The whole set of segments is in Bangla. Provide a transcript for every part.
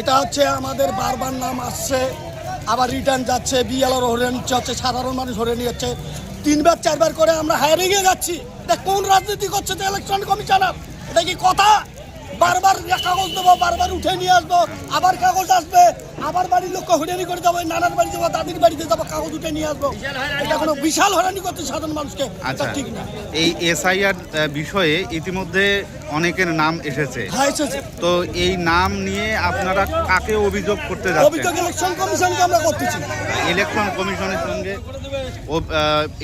এটা হচ্ছে আমাদের বারবার নাম আসছে, আবার রিটার্ন যাচ্ছে, বিএলআর হরে নিচ্ছে, হচ্ছে সাধারণ মানুষ হরে নিচ্ছে। 3বার 4বার করে আমরা হায়ারিংয়ে যাচ্ছি। এটা কোন রাজনীতি করছে তো ইলেকশন কমিশনার? এটা কি কথা? বারবার কাগজ দেবো, বারবার উঠে নিয়ে আসবো, আবার কাগজ আসবে, আবার বাড়ির লোককে হয়রানি করে যাবো, নানার বাড়ি যাবো, দাদির বাড়িতে যাবো, কাগজ উঠে নিয়ে আসবো। এটা কোনো বিশাল হয়রানি করছে সাধারণ মানুষকে। আচ্ছা, ঠিক না। এই এসআইআর বিষয়ে ইতিমধ্যে অনেকের নাম এসেছে, হ্যাঁ এসেছে। তো এই নাম নিয়ে আপনারা কাকে অভিযোগ করতে যাচ্ছেন? অভিযোগ ইলেকশন কমিশনকে আমরা করতেছি। ইলেকশন কমিশনের সঙ্গে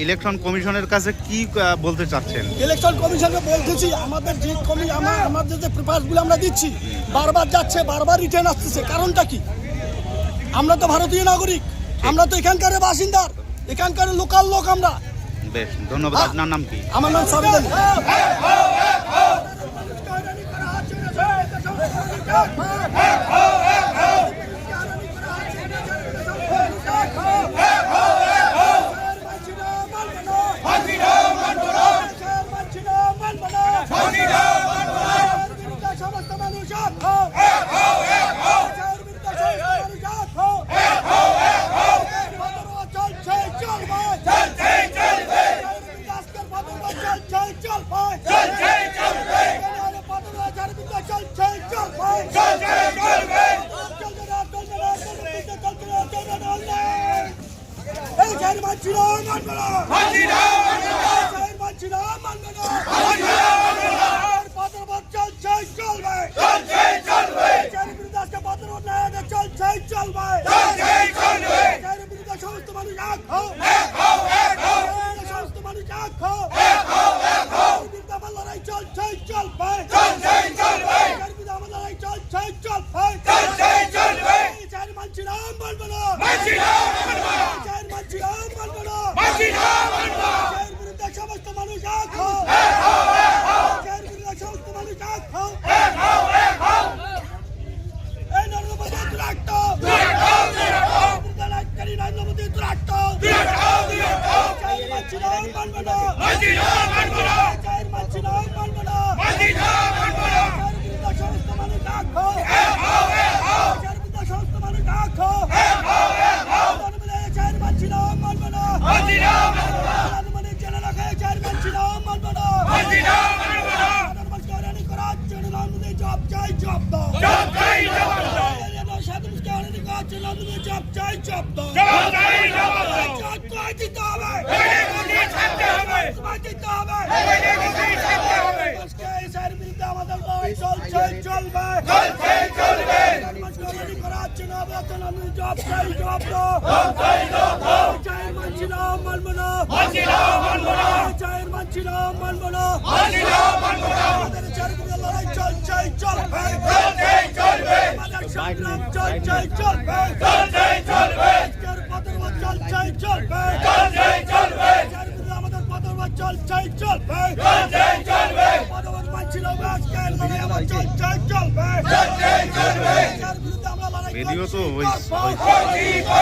ইলেকশন কমিশনের কাছে কি বলতে চাচ্ছেন? ইলেকশন কমিশনকে বলতেছি আমাদের যে আমাদের যে পেপারসগুলো আমরা দিচ্ছি বারবার যাচ্ছে, বারবার রিটার্ন আসতেছে, কারণটা কি? আমরা তো ভারতীয় নাগরিক, আমরা তো এখানকার বাসিন্দার, এখানকার লোকাল লোক আমরা। বেশ, ধন্যবাদ। আপনার নাম কি? আমার নাম সাবিদানি।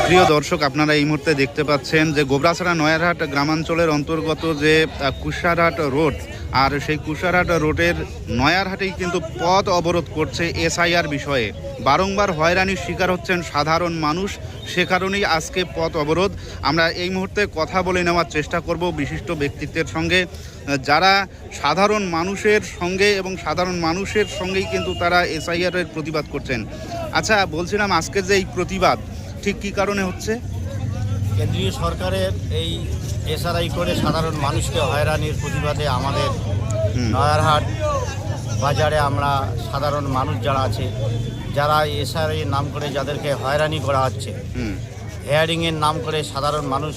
প্রিয় দর্শক, আপনারা এই মুহূর্তে দেখতে পাচ্ছেন যে গোবরাছড়া নয়ারহাট গ্রামাঞ্চলের অন্তর্গত যে কুশারহাট রোড, আর সেই কুশারহাট রোডের নয়ারহাটেই কিন্তু পথ অবরোধ করছে এসআইআর বিষয়ে। বারংবার হয়রানির শিকার হচ্ছেন সাধারণ মানুষ, সে কারণেই আজকে পথ অবরোধ। আমরা এই মুহূর্তে কথা বলে নেওয়ার চেষ্টা করব বিশিষ্ট ব্যক্তিত্বের সঙ্গে, যারা সাধারণ মানুষের সঙ্গে এবং সাধারণ মানুষের সঙ্গেই কিন্তু তারা এসআইআরের প্রতিবাদ করছেন। আচ্ছা, বলছিলাম আজকের যে এই প্রতিবাদ ঠিক কী কারণে হচ্ছে? কেন্দ্রীয় সরকারের এই এসআরআই করে সাধারণ মানুষকে হয়রানির প্রতিবাদে আমাদের নয়ারহাট বাজারে আমরা সাধারণ মানুষ যারা আছে, যারা এসআরআই নাম করে যাদেরকে হয়রানি করা হচ্ছে, হেয়ারিংয়ের নাম করে সাধারণ মানুষ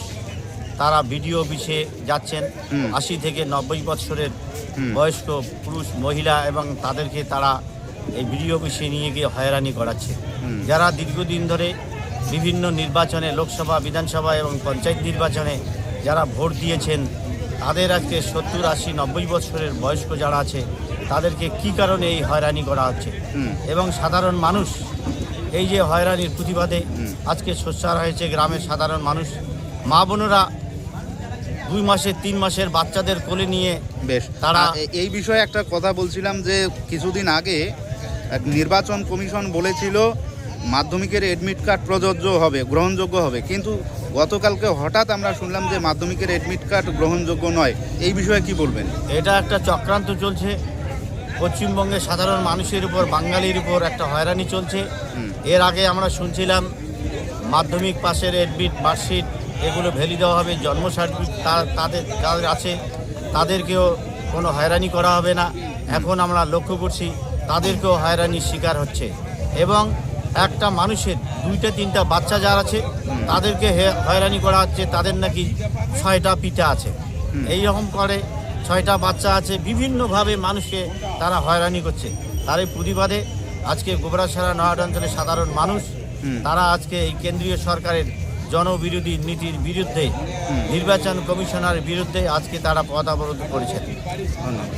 তারা বিডিও অফিসে যাচ্ছেন। 80 থেকে 90 বছরের বয়স্ক পুরুষ মহিলা এবং তাদেরকে তারা এই বিডিও অফিসে নিয়ে গিয়ে হয়রানি করাচ্ছে। যারা দীর্ঘদিন ধরে বিভিন্ন নির্বাচনে, লোকসভা, বিধানসভা এবং পঞ্চায়েত নির্বাচনে যারা ভোট দিয়েছেন, তাদের আজকে 70, 80, 90 বছরের বয়স্ক যারা আছে তাদেরকে কি কারণে এই হয়রানি করা হচ্ছে। এবং সাধারণ মানুষ এই যে হয়রানির প্রতিবাদে আজকে সোচ্চার হয়েছে গ্রামের সাধারণ মানুষ। মা বোনেরা 2 মাসের 3 মাসের বাচ্চাদের কোলে নিয়ে বেশ তারা এই বিষয়ে একটা কথা বলছিলাম যে কিছুদিন আগে নির্বাচন কমিশন বলেছিল মাধ্যমিকের এডমিট কার্ড প্রযোজ্য হবে, গ্রহণযোগ্য হবে, কিন্তু গতকালকে হঠাৎ আমরা শুনলাম যে মাধ্যমিকের এডমিট কার্ড গ্রহণযোগ্য নয়। এই বিষয়ে কি বলবেন? এটা একটা চক্রান্ত চলছে, পশ্চিমবঙ্গের সাধারণ মানুষের উপর, বাঙালির উপর একটা হয়রানি চলছে। এর আগে আমরা শুনছিলাম মাধ্যমিক পাশের এডমিট, মার্কশিট এগুলো ভ্যালি দেওয়া হবে, জন্ম সার্টিফিকেট তাদের যাদের আছে তাদেরকেও কোনো হয়রানি করা হবে না। এখন আমরা লক্ষ্য করছি তাদেরকেও হয়রানির শিকার হচ্ছে, এবং একটা মানুষের 2-3টা বাচ্চা যারা আছে তাদেরকে হয়রানি করা হচ্ছে। তাদের নাকি 6টা পিতা আছে, এই রকম করে 6টা বাচ্চা আছে, বিভিন্নভাবে মানুষকে তারা হয়রানি করছে। তার এই প্রতিবাদে আজকে গোবরাছড়া নয়াহাট অঞ্চলের সাধারণ মানুষ তারা আজকে এই কেন্দ্রীয় সরকারের জনবিরোধী নীতির বিরুদ্ধে, নির্বাচন কমিশনারের বিরুদ্ধে আজকে তারা পথ অবরোধ করেছেন। ধন্যবাদ।